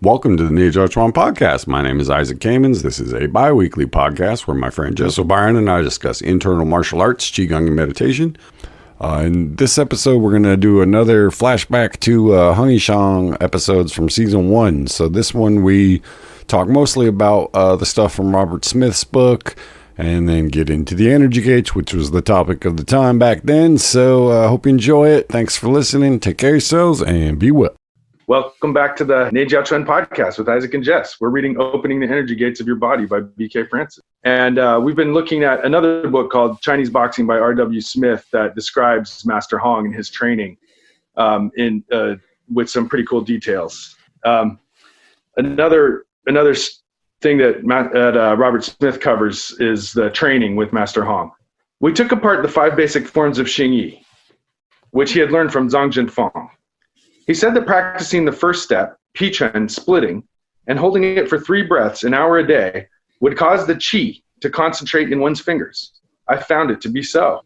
Welcome to the Ninja Chuan podcast. My name is Isaac Kamens. This is a bi-weekly podcast where my friend Jess O'Brien and I discuss internal martial arts, Qigong, and meditation. In this episode, we're going to do another flashback to Hong Yi-Xiang episodes from season 1. So this one, we talk mostly about the stuff from Robert Smith's book, and then get into the energy gates, which was the topic of the time back then. So I hope you enjoy it. Thanks for listening. Take care of yourselves and be well. Welcome back to the Ninja Chuan podcast with Isaac and Jess. We're reading Opening the Energy Gates of Your Body by B.K. Francis. And we've been looking at another book called Chinese Boxing by R.W. Smith that describes Master Hong and his training with some pretty cool details. Another thing that Robert Smith covers is the training with Master Hong. We took apart the 5 basic forms of Hong Yi, which he had learned from Zhang Jinfeng. He said that practicing the first step, Pichen, splitting, and holding it for 3 breaths an hour a day would cause the qi to concentrate in one's fingers. I found it to be so.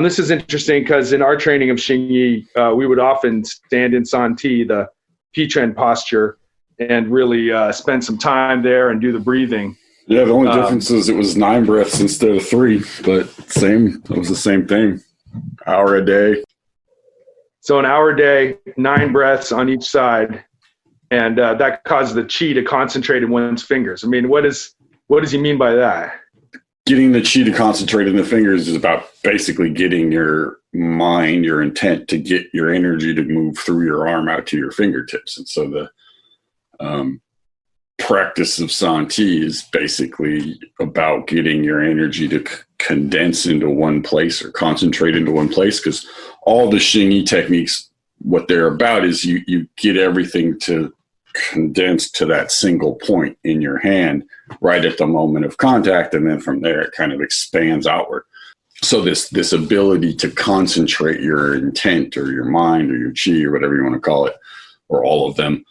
This is interesting because in our training of Hong Yi, we would often stand in San Ti, the Pichen posture, and really spend some time there and do the breathing. Yeah, the only difference is it was 9 breaths instead of 3, but it was the same thing. Hour a day. So an hour a day, 9 breaths on each side, and that causes the qi to concentrate in one's fingers. I mean, what does he mean by that? Getting the qi to concentrate in the fingers is about basically getting your mind, your intent to get your energy to move through your arm out to your fingertips. And so the practice of San Ti is basically about getting your energy to condense into one place or concentrate into one place, because all the Hong Yi techniques, what they're about is you get everything to condense to that single point in your hand right at the moment of contact, and then from there it kind of expands outward. So this ability to concentrate your intent or your mind or your qi or whatever you want to call it, or all of them,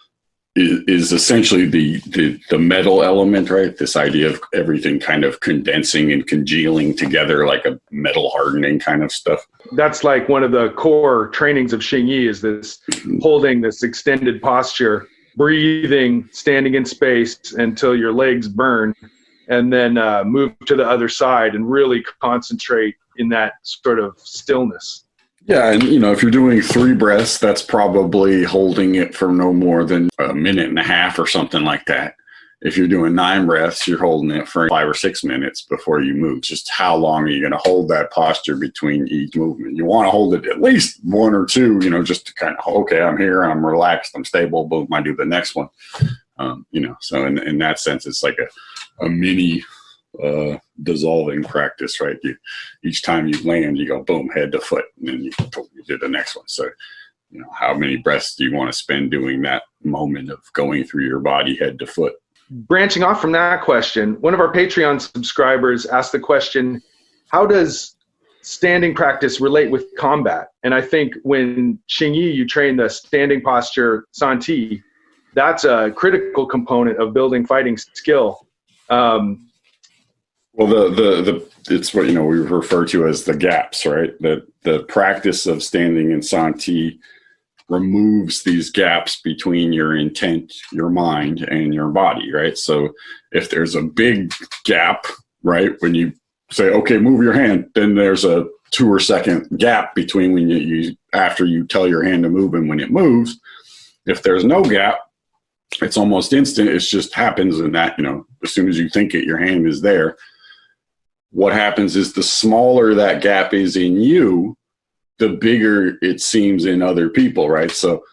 is essentially the metal element, right? This idea of everything kind of condensing and congealing together like a metal hardening kind of stuff. That's like one of the core trainings of Hong Yi is this holding this extended posture, breathing, standing in space until your legs burn, and then move to the other side and really concentrate in that sort of stillness. Yeah, and if you're doing 3 breaths, that's probably holding it for no more than a minute and a half or something like that. If you're doing 9 breaths, you're holding it for 5 or 6 minutes before you move. Just how long are you going to hold that posture between each movement? You want to hold it at least 1 or 2, just to kind of, okay, I'm here, I'm relaxed, I'm stable, boom, I do the next one. So in that sense, it's like a mini dissolving practice, right? Each time you land, you go boom, head to foot, and then you do the next one. So how many breaths do you want to spend doing that moment of going through your body head to foot? Branching off from that question, one of our Patreon subscribers asked the question, how does standing practice relate with combat? And I think when Hong Yi, you train the standing posture San Ti, that's a critical component of building fighting skill. Well, it's what we refer to as the gaps, right? The practice of standing in San Ti removes these gaps between your intent, your mind, and your body, right? So if there's a big gap, right, when you say, okay, move your hand, then there's a 2 or second gap between when you after you tell your hand to move and when it moves. If there's no gap, it's almost instant. It just happens, and that, as soon as you think it, your hand is there. What happens is the smaller that gap is in you, the bigger it seems in other people, right? So,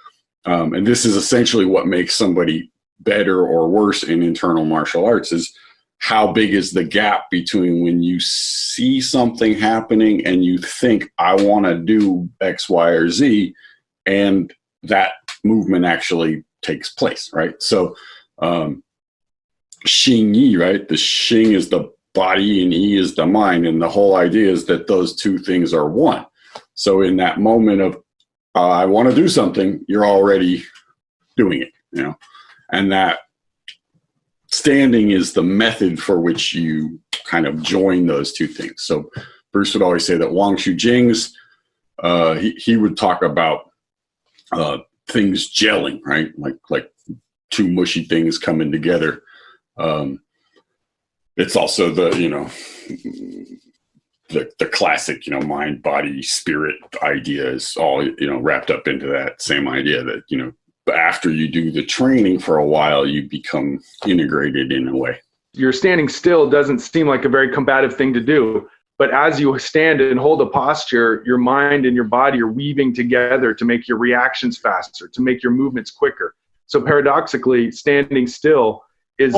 and this is essentially what makes somebody better or worse in internal martial arts is how big is the gap between when you see something happening and you think, I want to do X, Y, or Z, and that movement actually takes place, right? So, Hong Yi, right? The Xing is the body and Yi is the mind, and the whole idea is that those two things are one. So in that moment of I want to do something, you're already doing it, and that standing is the method for which you kind of join those two things. So Bruce would always say that Wang Shu Jing's, he would talk about things gelling, right? Like two mushy things coming together. It's also the classic, mind, body, spirit idea is all, wrapped up into that same idea that, after you do the training for a while, you become integrated in a way. You're standing still doesn't seem like a very combative thing to do. But as you stand and hold a posture, your mind and your body are weaving together to make your reactions faster, to make your movements quicker. So paradoxically, standing still is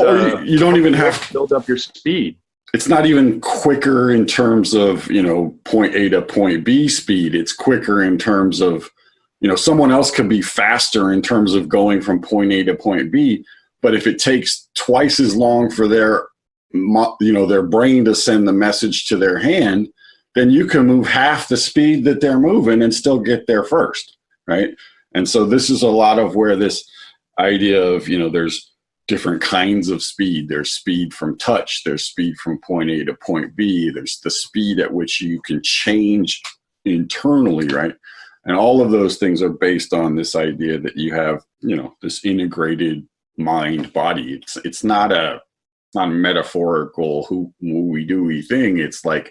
you don't even have to build up your speed. It's not even quicker in terms of, point A to point B speed. It's quicker in terms of, someone else could be faster in terms of going from point A to point B. But if it takes twice as long for their brain to send the message to their hand, then you can move half the speed that they're moving and still get there first, right? And so this is a lot of where this idea of, there's different kinds of speed. There's speed from touch. There's speed from point A to point B. There's the speed at which you can change internally, right? And all of those things are based on this idea that you have, this integrated mind body. It's not a metaphorical woo-wee-dooey thing. It's like,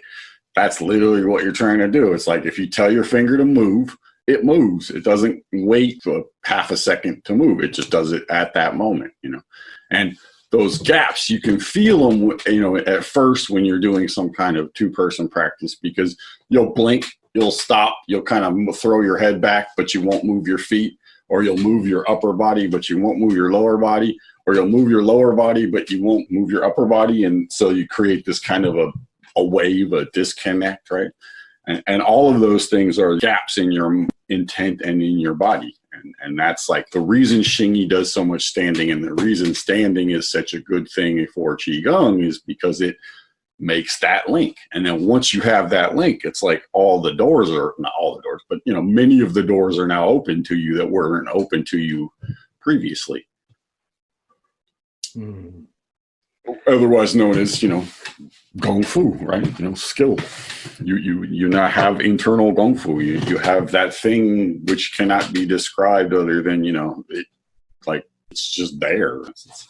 that's literally what you're trying to do. It's like, if you tell your finger to move, it moves. It doesn't wait for half a second to move. It just does it at that moment, and those gaps, you can feel them, at first when you're doing some kind of two-person practice, because you'll blink, you'll stop, you'll kind of throw your head back, but you won't move your feet, or you'll move your upper body, but you won't move your lower body, or you'll move your lower body, but you won't move your upper body. And so you create this kind of a wave, a disconnect, right? And all of those things are gaps in your intent and in your body. And that's like the reason Xing Yi does so much standing, and the reason standing is such a good thing for Qigong is because it makes that link. And then once you have that link, it's like not all the doors, but many of the doors are now open to you that weren't open to you previously. Otherwise known as, Gong Fu, right? Skill. You now have internal Gong Fu. You have that thing which cannot be described other than, it's just there. It's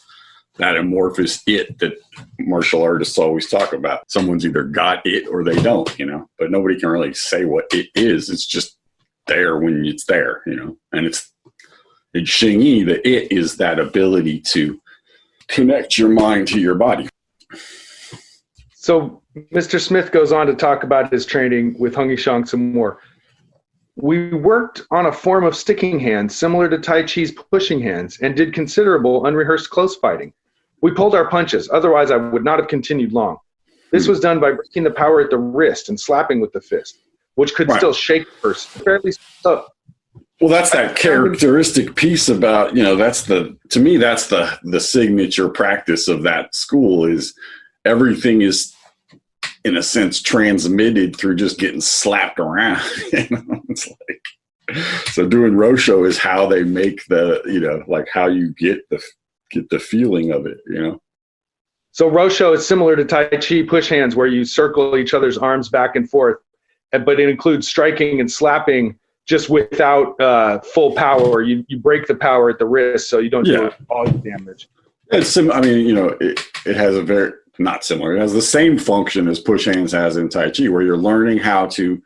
that amorphous it that martial artists always talk about. Someone's either got it or they don't, but nobody can really say what it is. It's just there when it's there, and it's in Xing Yi, the it is that ability to connect your mind to your body. So Mr. Smith goes on to talk about his training with Hong Yi-Xiang some more. We worked on a form of sticking hands similar to Tai Chi's pushing hands and did considerable unrehearsed close fighting. We pulled our punches, otherwise I would not have continued long. This was done by breaking the power at the wrist and slapping with the fist, which could still shake the person. Fairly so. Well, that's that characteristic piece about, to me, that's the signature practice of that school is everything is, in a sense, transmitted through just getting slapped around. It's like, so doing Rosho is how they make how you get the feeling of it, So Rosho is similar to Tai Chi push hands where you circle each other's arms back and forth, but it includes striking and slapping just without full power. You break the power at the wrist so you don't do all the damage. It's it has a very, not similar, it has the same function as push hands has in Tai Chi, where you're learning how to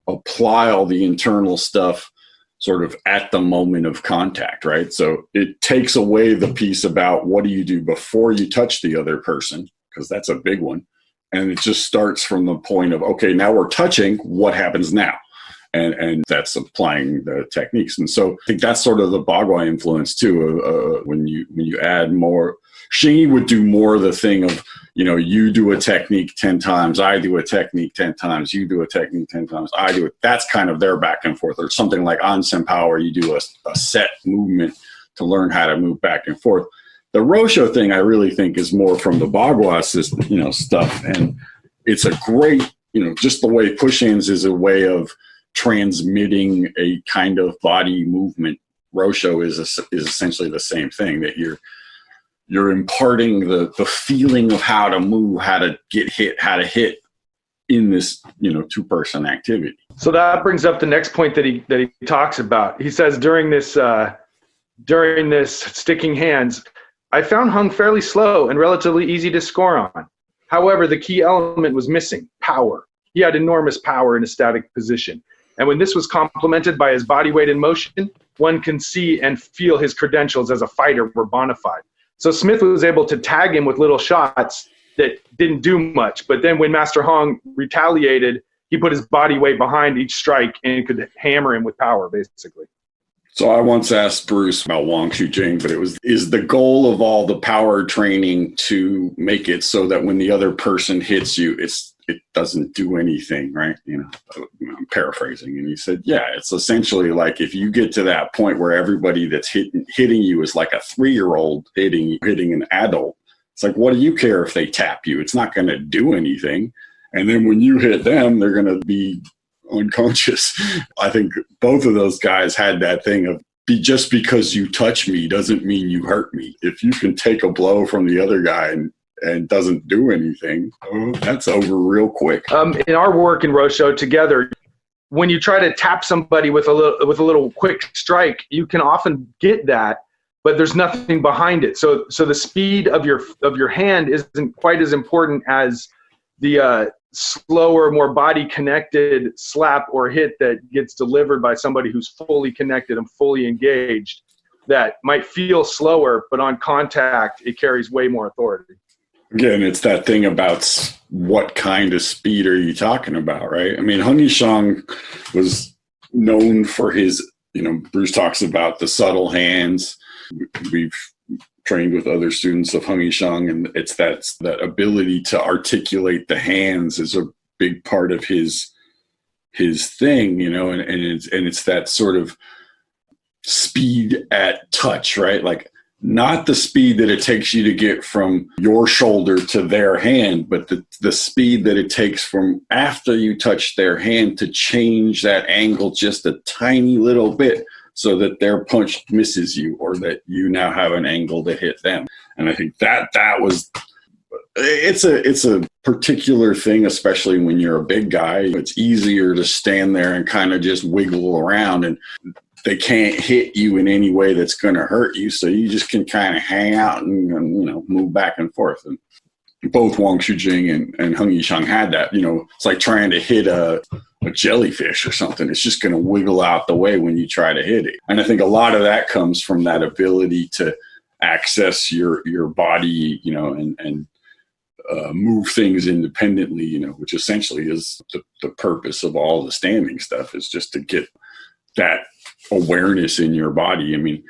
apply all the internal stuff sort of at the moment of contact, right? So it takes away the piece about what do you do before you touch the other person, because that's a big one. And it just starts from the point of, okay, now we're touching, what happens now? And that's applying the techniques. And so I think that's sort of the Bagua influence too. When you add more, Xing Yi would do more of the thing of, you do a technique 10 times, I do a technique 10 times, you do a technique 10 times, I do it. That's kind of their back and forth. Or something like Ansen Power, you do a set movement to learn how to move back and forth. The Rosho thing, I really think, is more from the Bagua system, stuff. And it's a great, just the way push hands is a way of transmitting a kind of body movement. Rosho is essentially the same thing, that you're imparting the feeling of how to move, how to get hit, how to hit in this, two-person activity. So that brings up the next point that he talks about. He says during this during this sticking hands, I found Hung fairly slow and relatively easy to score on. However, the key element was missing: power. He had enormous power in a static position. And when this was complemented by his body weight in motion, one can see and feel his credentials as a fighter were bona fide. So Smith was able to tag him with little shots that didn't do much. But then when Master Hong retaliated, he put his body weight behind each strike and could hammer him with power, basically. So I once asked Bruce about Wang Shujing, but is the goal of all the power training to make it so that when the other person hits you, it doesn't do anything, right? I'm paraphrasing. And he said, yeah, it's essentially like if you get to that point where everybody that's hitting you is like a 3-year-old hitting an adult. It's like, what do you care if they tap you? It's not going to do anything. And then when you hit them, they're going to be unconscious. I think both of those guys had that thing of just because you touch me doesn't mean you hurt me. If you can take a blow from the other guy and doesn't do anything, that's over real quick. In our work in Rosho together, when you try to tap somebody with a little quick strike, you can often get that, but there's nothing behind it. So the speed of your hand isn't quite as important as the slower, more body connected slap or hit that gets delivered by somebody who's fully connected and fully engaged. That might feel slower, but on contact, it carries way more authority. Again, it's that thing about what kind of speed are you talking about, right? I mean, Hong Yi-Xiang was known for his, Bruce talks about the subtle hands. We've trained with other students of Hong Yi-Xiang, and it's that ability to articulate the hands is a big part of his thing, and it's that sort of speed at touch, right? Like not the speed that it takes you to get from your shoulder to their hand, but the speed that it takes from after you touch their hand to change that angle just a tiny little bit, so that their punch misses you or that you now have an angle to hit them. And I think that was, it's a particular thing, especially when you're a big guy. It's easier to stand there and kind of just wiggle around, and they can't hit you in any way that's going to hurt you. So you just can kind of hang out and move back and forth. And both Wang Shujing and Hong Yi-Xiang had that. It's like trying to hit a jellyfish or something. It's just going to wiggle out the way when you try to hit it. And I think a lot of that comes from that ability to access your body, and move things independently, which essentially is the purpose of all the standing stuff, is just to get that awareness in your body. I mean,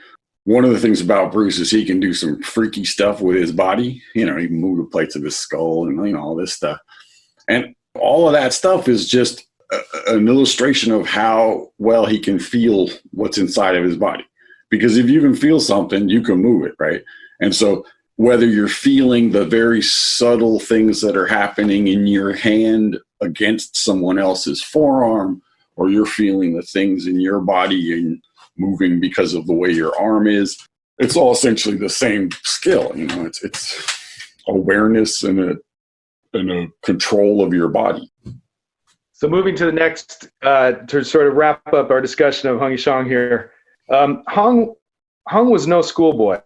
one of the things about Bruce is he can do some freaky stuff with his body. He can move the plates of his skull and all this stuff. And all of that stuff is just an illustration of how well he can feel what's inside of his body. Because if you can feel something, you can move it, right? And so whether you're feeling the very subtle things that are happening in your hand against someone else's forearm, or you're feeling the things in your body and moving because of the way your arm is, it's all essentially the same skill. It's awareness and a control of your body. So moving to the next, to sort of wrap up our discussion of Hong Yi-Xiang here. Hong was no schoolboy.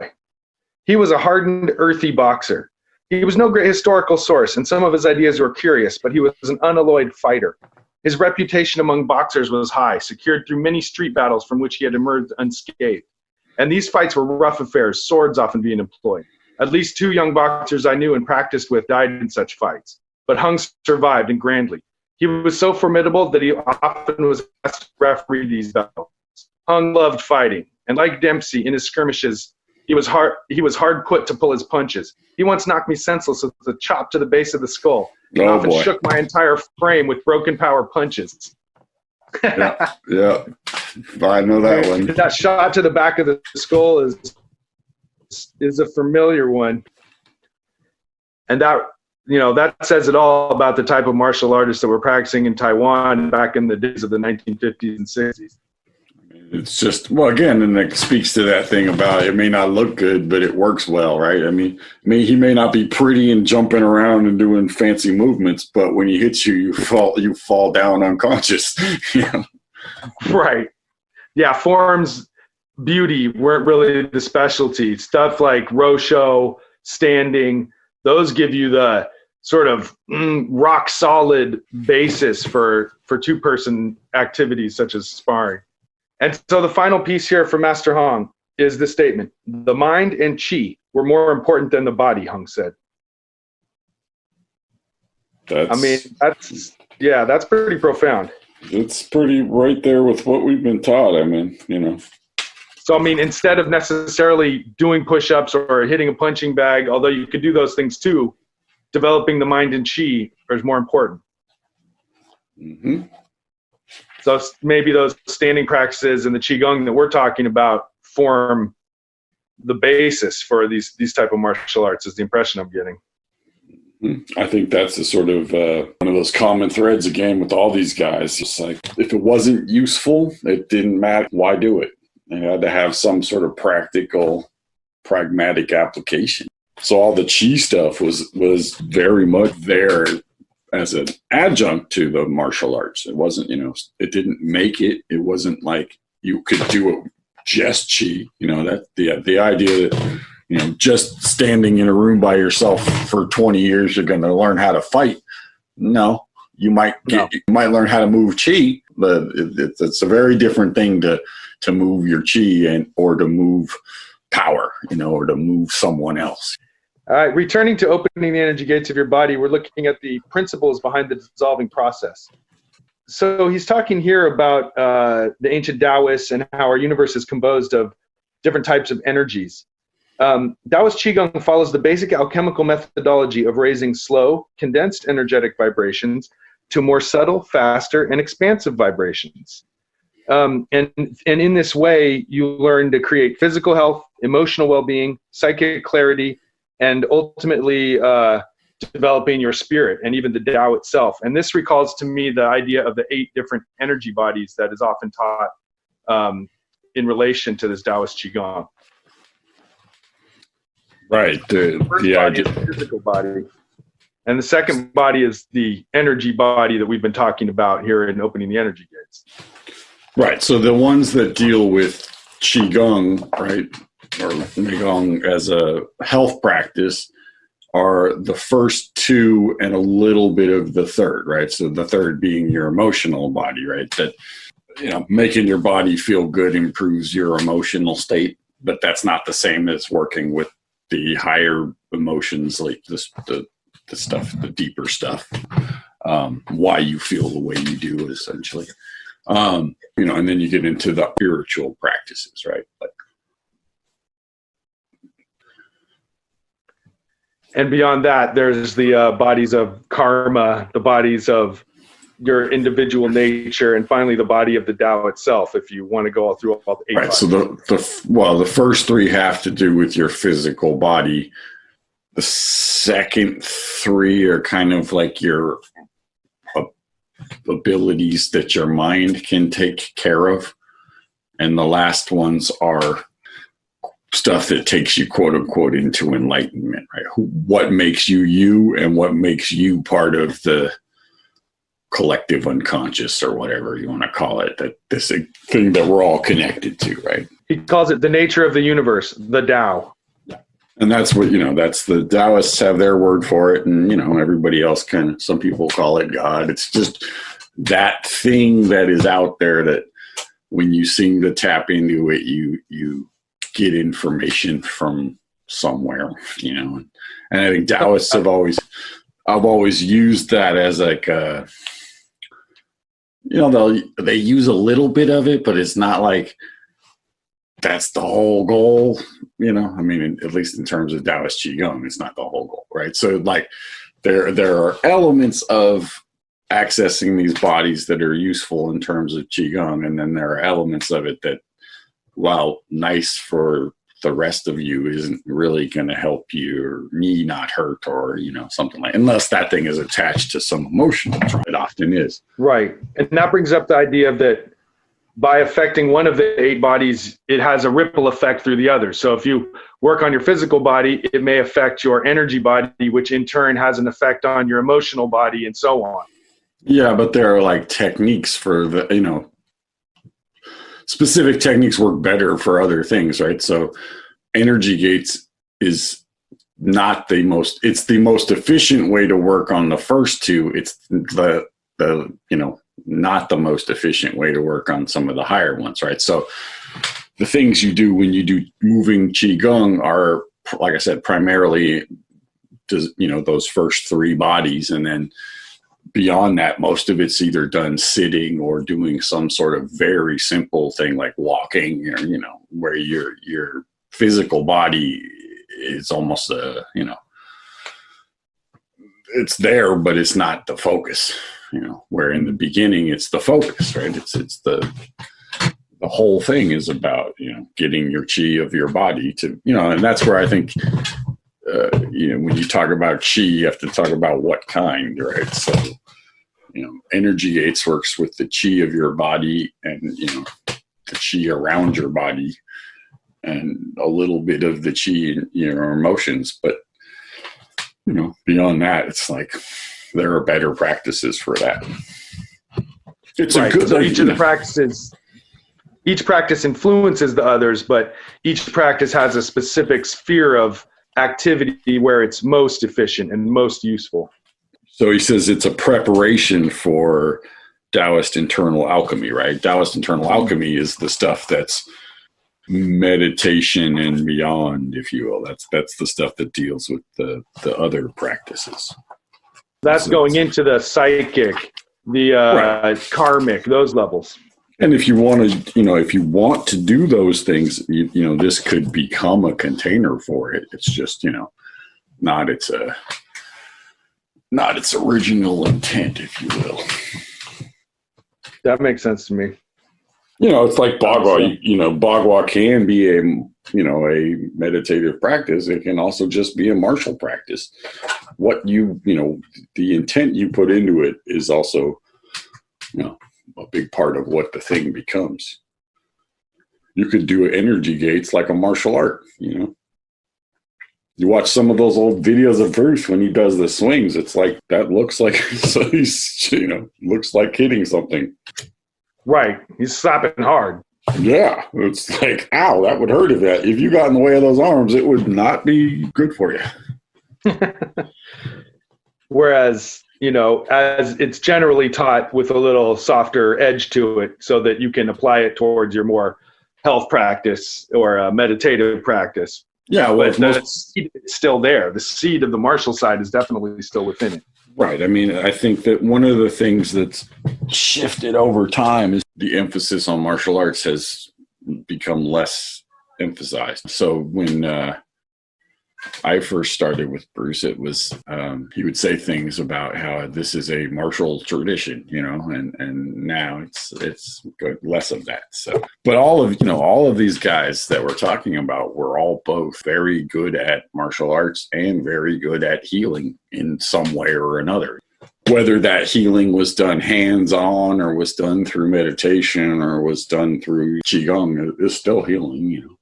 He was a hardened, earthy boxer. He was no great historical source, and some of his ideas were curious, but he was an unalloyed fighter. His reputation among boxers was high, secured through many street battles from which he had emerged unscathed. And these fights were rough affairs, swords often being employed. At least 2 young boxers I knew and practiced with died in such fights, but Hung survived, and grandly. He was so formidable that he often was asked to referee these battles. Hung loved fighting, and like Dempsey in his skirmishes, he was hard put to pull his punches. He once knocked me senseless with a chop to the base of the skull, and often shook my entire frame with broken power punches. Yeah, I know that one. That shot to the back of the skull is a familiar one, and that says it all about the type of martial artists that were practicing in Taiwan back in the days of the 1950s and 60s. It's just, well, again, and it speaks to that thing about it may not look good, but it works well, right? I mean, he may not be pretty and jumping around and doing fancy movements, but when he hits you, you fall down unconscious. Right. Yeah, forms beauty weren't really the specialty. Stuff like Rosho, standing, those give you the sort of rock solid basis for two-person activities such as sparring. And so the final piece here from Master Hong is the statement: the mind and chi were more important than the body, Hong said. That's pretty profound. It's pretty right there with what we've been taught. I mean, So, instead of necessarily doing push-ups or hitting a punching bag, although you could do those things too, developing the mind and chi is more important. Mm-hmm. So maybe those standing practices and the qigong that we're talking about form the basis for these type of martial arts, is the impression I'm getting. I think that's the sort of one of those common threads again with all these guys. Just like, if it wasn't useful, it didn't matter. Why do it? It had to have some sort of practical, pragmatic application. So all the chi stuff was very much there as an adjunct to the martial arts. It wasn't, it didn't make it. It wasn't like you could do it just chi. That the idea that just standing in a room by yourself for 20 years, you're going to learn how to fight. No, you might learn how to move chi, but it's a very different thing to move your chi or to move power, or to move someone else. All right, returning to opening the energy gates of your body, we're looking at the principles behind the dissolving process. So he's talking here about the ancient Taoists and how our universe is composed of different types of energies. Taoist Qigong follows the basic alchemical methodology of raising slow, condensed energetic vibrations to more subtle, faster, and expansive vibrations. And in this way, you learn to create physical health, emotional well-being, psychic clarity, and ultimately developing your spirit and even the Tao itself. And this recalls to me the idea of the 8 different energy bodies that is often taught in relation to this Taoist Qigong. Right. The idea is the physical body. And the second body is the energy body that we've been talking about here in opening the energy gates. Right. So the ones that deal with Qigong, right, or Qigong as a health practice are the first 2 and a little bit of the third, right? So the third being your emotional body, right? That, making your body feel good improves your emotional state, but that's not the same as working with the higher emotions, like the stuff, the deeper stuff, why you feel the way you do, essentially. And then you get into the spiritual practices, right? And beyond that, there's the bodies of karma, the bodies of your individual nature, and finally the body of the Tao itself, if you want to go all through all the 8 right, bodies. So the first 3 have to do with your physical body. The second 3 are kind of like your abilities that your mind can take care of. And the last ones are stuff that takes you, quote unquote, into enlightenment, right? What makes you you, and what makes you part of the collective unconscious, or whatever you want to call it, that this thing that we're all connected to, right? He calls it the nature of the universe, the Tao. And that's what, that's the Taoists have their word for it. And, everybody else some people call it God. It's just that thing that is out there that when you seem to tap into it, you get information from somewhere, And I think Taoists I've always used that as like they use a little bit of it, but it's not like that's the whole goal, at least in terms of Taoist Qigong, it's not the whole goal, right? So like there are elements of accessing these bodies that are useful in terms of Qigong, and then there are elements of it that, while nice for the rest of you, isn't really going to help your knee not hurt, or, something like, unless that thing is attached to some emotional trauma. It often is. Right. And that brings up the idea that by affecting one of the 8 bodies, it has a ripple effect through the others. So if you work on your physical body, it may affect your energy body, which in turn has an effect on your emotional body, and so on. Yeah, but there are like techniques for the, specific techniques work better for other things, right? So energy gates is not the most, it's the most efficient way to work on the first two. It's the not the most efficient way to work on some of the higher ones, right? So the things you do when you do moving Qigong are, like I said, primarily those first three bodies, and then beyond that, most of it's either done sitting or doing some sort of very simple thing like walking, or where your physical body is almost it's there, but it's not the focus. Where in the beginning it's the focus, right? It's the whole thing is about getting your chi of your body to and that's where I think. When you talk about chi, you have to talk about what kind, right? So, energy gates works with the chi of your body and, the chi around your body and a little bit of the chi in your emotions. But, beyond that, it's like there are better practices for that. It's right. a good, so each of the practices, each practice influences the others, but each practice has a specific sphere of activity where it's most efficient and most useful. So he says it's a preparation for Taoist internal alchemy, right? Taoist internal alchemy is the stuff that's meditation and beyond, if you will. That's the stuff that deals with the other practices. That's going into the psychic, the right. Karmic, those levels. And if you want to, do those things, this could become a container for it. It's just, not its original intent, if you will. That makes sense to me. It's like Bagua. Bagua can be a meditative practice. It can also just be a martial practice. What the intent you put into it is also, a big part of what the thing becomes. You could do energy gates like a martial art, You watch some of those old videos of Bruce when he does the swings. It's like, that looks like, so he's, looks like hitting something. Right. He's slapping hard. Yeah. It's like, ow, that would hurt if you got in the way of those arms, it would not be good for you. Whereas, as it's generally taught with a little softer edge to it so that you can apply it towards your more health practice or meditative practice. Yeah, well, but the seed is still there. The seed of the martial side is definitely still within it. Right. I mean, I think that one of the things that's shifted over time is the emphasis on martial arts has become less emphasized. So when I first started with Bruce, it was he would say things about how this is a martial tradition, and now it's less of that. So, but all of these guys that we're talking about were all both very good at martial arts and very good at healing in some way or another. Whether that healing was done hands-on or was done through meditation or was done through Qigong, it's still healing,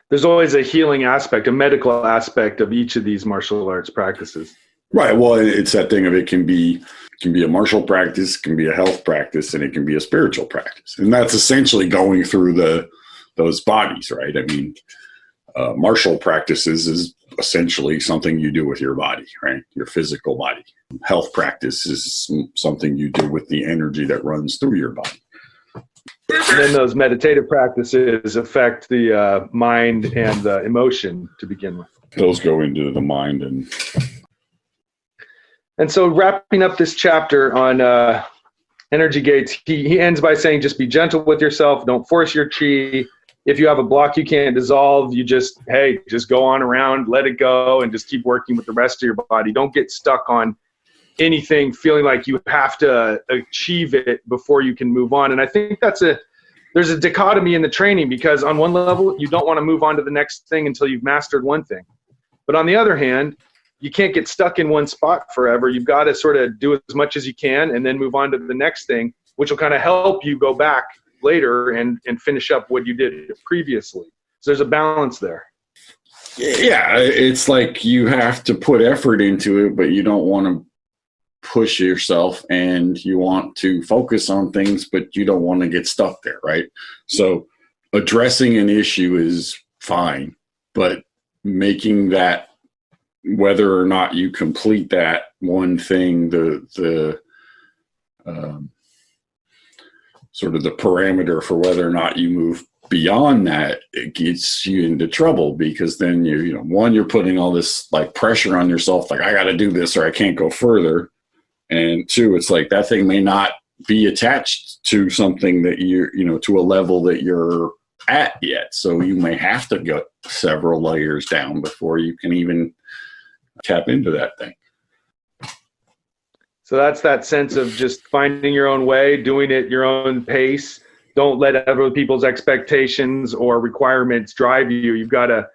There's always a healing aspect, a medical aspect of each of these martial arts practices. Right. Well, it's that thing of it can be a martial practice, can be a health practice, and it can be a spiritual practice. And that's essentially going through those bodies, right? I mean, martial practices is essentially something you do with your body, right? Your physical body. Health practice is something you do with the energy that runs through your body. And then those meditative practices affect the mind and the emotion to begin with. Those go into the mind. And so wrapping up this chapter on energy gates, he ends by saying, just be gentle with yourself. Don't force your chi. If you have a block you can't dissolve, you just go on around, let it go, and just keep working with the rest of your body. Don't get stuck on anything feeling like you have to achieve it before you can move on. And I think there's a dichotomy in the training, because on one level, you don't want to move on to the next thing until you've mastered one thing. But on the other hand, you can't get stuck in one spot forever. You've got to sort of do as much as you can and then move on to the next thing, which will kind of help you go back later and finish up what you did previously. So there's a balance there. Yeah, it's like you have to put effort into it, but you don't want to push yourself and you want to focus on things, but you don't want to get stuck there, right? So addressing an issue is fine, but making that, whether or not you complete that one thing, the sort of the parameter for whether or not you move beyond that, it gets you into trouble, because then you're putting all this like pressure on yourself, like I got to do this or I can't go further. And two, it's like that thing may not be attached to something that to a level that you're at yet. So you may have to go several layers down before you can even tap into that thing. So that's that sense of just finding your own way, doing it your own pace. Don't let other people's expectations or requirements drive you. You've got to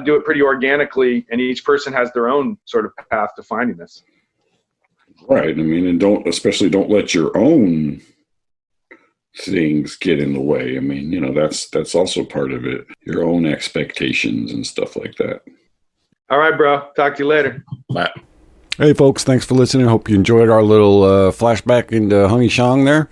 do it pretty organically, and each person has their own sort of path to finding this. Right. I mean, and don't let your own things get in the way. I mean, that's also part of it. Your own expectations and stuff like that. All right, bro. Talk to you later. Bye. Hey, folks, thanks for listening. Hope you enjoyed our little flashback into Hong Yi-Xiang there.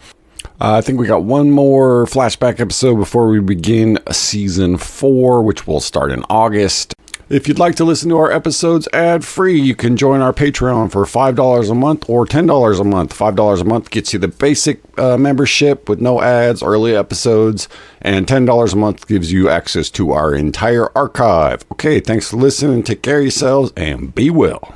I think we got one more flashback episode before we begin season 4, which will start in August. If you'd like to listen to our episodes ad-free, you can join our Patreon for $5 a month or $10 a month. $5 a month gets you the basic membership with no ads, early episodes, and $10 a month gives you access to our entire archive. Okay, thanks for listening. Take care of yourselves and be well.